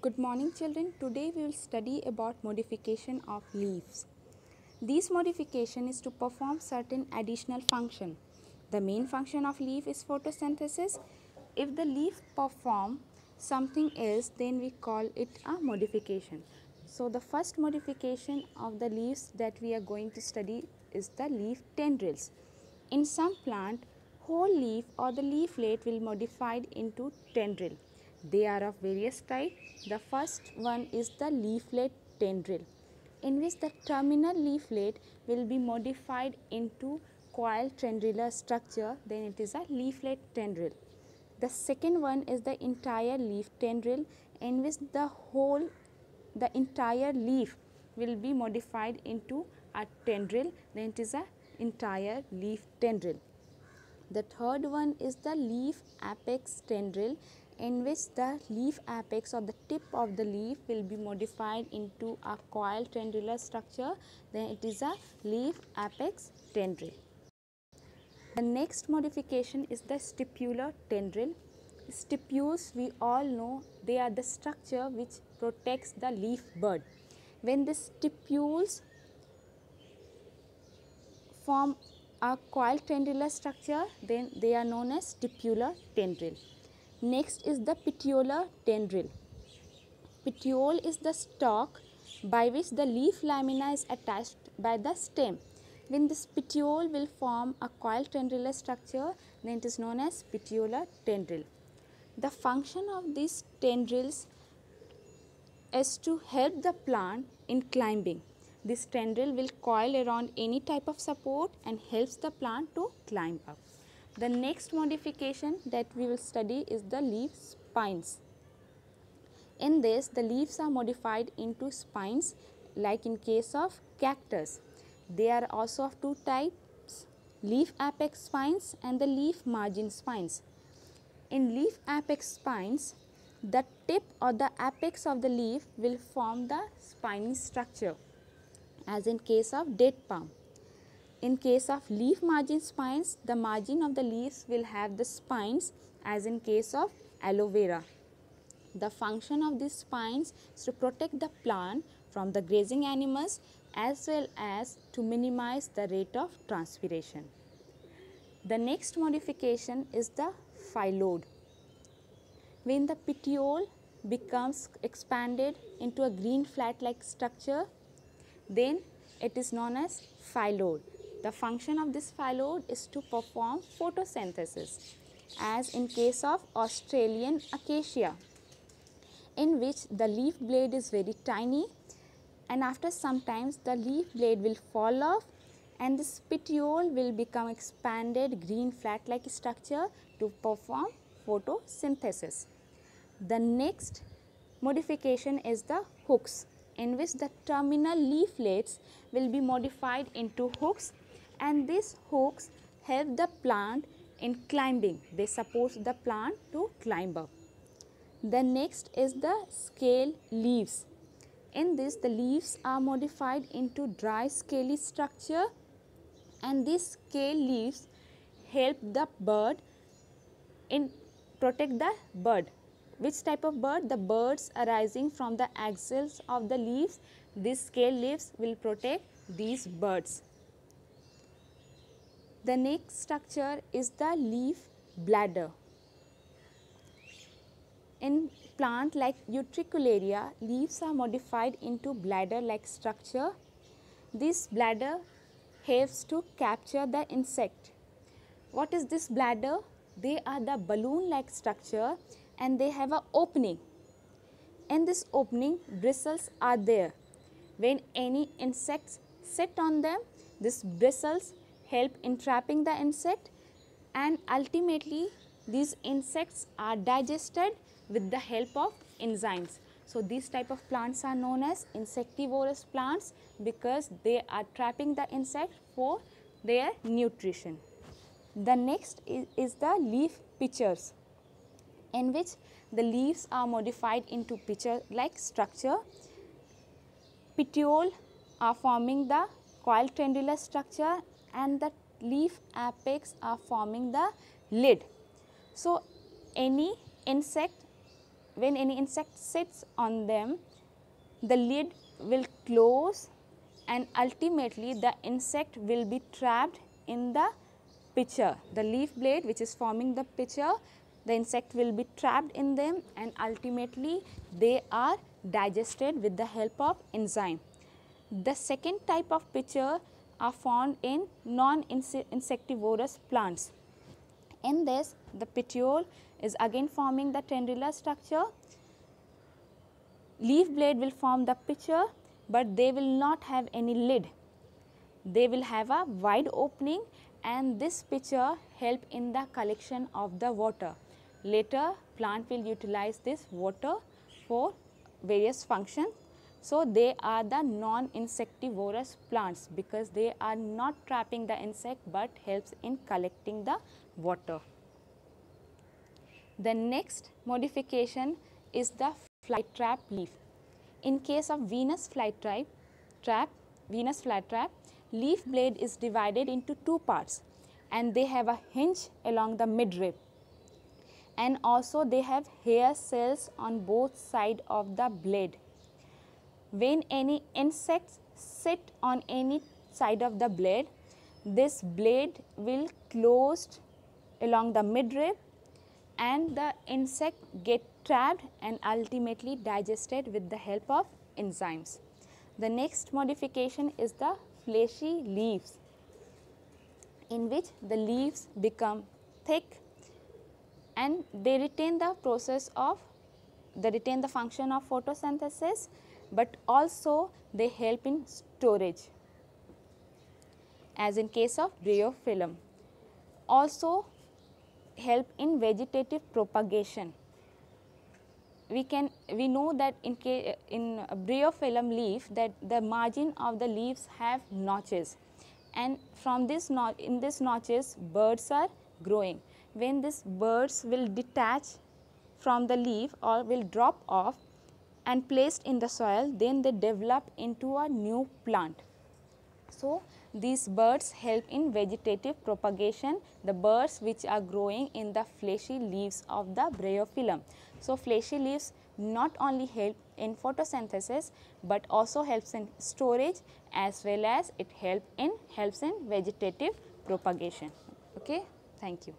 Good morning children. Today we will study about modification of leaves. This modification is to perform certain additional function. The main function of leaf is photosynthesis. If the leaf perform something else, then we call it a modification. So the first modification of the leaves that we are going to study is the leaf tendrils. In some plant, whole leaf or the leaflet will modified into tendril. They are of various types. The first one is the leaflet tendril, in which the terminal leaflet will be modified into coiled tendrilar structure, then it is a leaflet tendril. The second one is the entire leaf tendril, in which the entire leaf will be modified into a tendril, then it is a entire leaf tendril. The third one is the leaf apex tendril, in which the leaf apex or the tip of the leaf will be modified into a coiled tendrilar structure, then it is a leaf apex tendril. The next modification is the stipular tendril. Stipules, we all know, they are the structure which protects the leaf bud. When the stipules form a coiled tendrilar structure, then they are known as stipular tendril. Next is the petiolar tendril. Petiole is the stalk by which the leaf lamina is attached by the stem. When this petiole will form a coiled tendrilar structure, then it is known as petiolar tendril. The function of these tendrils is to help the plant in climbing. This tendril will coil around any type of support and helps the plant to climb up. The next modification that we will study is the leaf spines. In this, the leaves are modified into spines, like in case of cactus. They are also of two types, leaf apex spines and the leaf margin spines. In leaf apex spines, the tip or the apex of the leaf will form the spiny structure, as in case of date palm. In case of leaf margin spines, the margin of the leaves will have the spines, as in case of aloe vera. The function of these spines is to protect the plant from the grazing animals as well as to minimize the rate of transpiration. The next modification is the phyllodes. When the petiole becomes expanded into a green flat-like structure, then it is known as phyllodes. The function of this phyllodes is to perform photosynthesis, as in case of Australian acacia, in which the leaf blade is very tiny, and after some time the leaf blade will fall off and this petiole will become expanded green flat-like structure to perform photosynthesis. The next modification is the hooks, in which the terminal leaflets will be modified into hooks, and these hooks help the plant in climbing. They support the plant to climb up. The next is the scale leaves. In this, the leaves are modified into dry scaly structure, and these scale leaves help the bird in protect the bud. Which type of bird? The birds arising from the axils of the leaves. These scale leaves will protect these birds. The next structure is the leaf bladder. In plant like Utricularia, leaves are modified into bladder-like structure. This bladder helps to capture the insect. What is this bladder? They are the balloon-like structure and they have an opening. In this opening, bristles are there. When any insects sit on them, these bristles help in trapping the insect, and ultimately these insects are digested with the help of enzymes. So these type of plants are known as insectivorous plants because they are trapping the insect for their nutrition. The next is the leaf pitchers, in which the leaves are modified into pitcher-like structure. Petiole are forming the coiled tendrilar structure and the leaf apex are forming the lid. So any insect when any insect sits on them, the lid will close and ultimately the insect will be trapped in the pitcher. The leaf blade which is forming the pitcher, the insect will be trapped in them and ultimately they are digested with the help of enzyme. The second type of pitcher are found in non-insectivorous plants. In this, the petiole is again forming the tendrillous structure. Leaf blade will form the pitcher, but they will not have any lid. They will have a wide opening and this pitcher help in the collection of the water. Later, plant will utilize this water for various functions. So, they are the non-insectivorous plants because they are not trapping the insect but helps in collecting the water. The next modification is the flytrap leaf. In case of Venus flytrap, leaf blade is divided into two parts and they have a hinge along the midrib and also they have hair cells on both sides of the blade. When any insects sit on any side of the blade, this blade will closed along the midrib and the insect get trapped and ultimately digested with the help of enzymes. The next modification is the fleshy leaves, in which the leaves become thick and they retain the function of photosynthesis, but also they help in storage, as in case of bryophyllum. Also help in vegetative propagation. We know that in a bryophyllum leaf that the margin of the leaves have notches and from this in these notches birds are growing. When these birds will detach from the leaf or will drop off and placed in the soil, then they develop into a new plant. So, these birds help in vegetative propagation, the birds which are growing in the fleshy leaves of the bryophyllum. So, fleshy leaves not only help in photosynthesis, but also helps in storage as well as it helps in vegetative propagation. Okay? Thank you.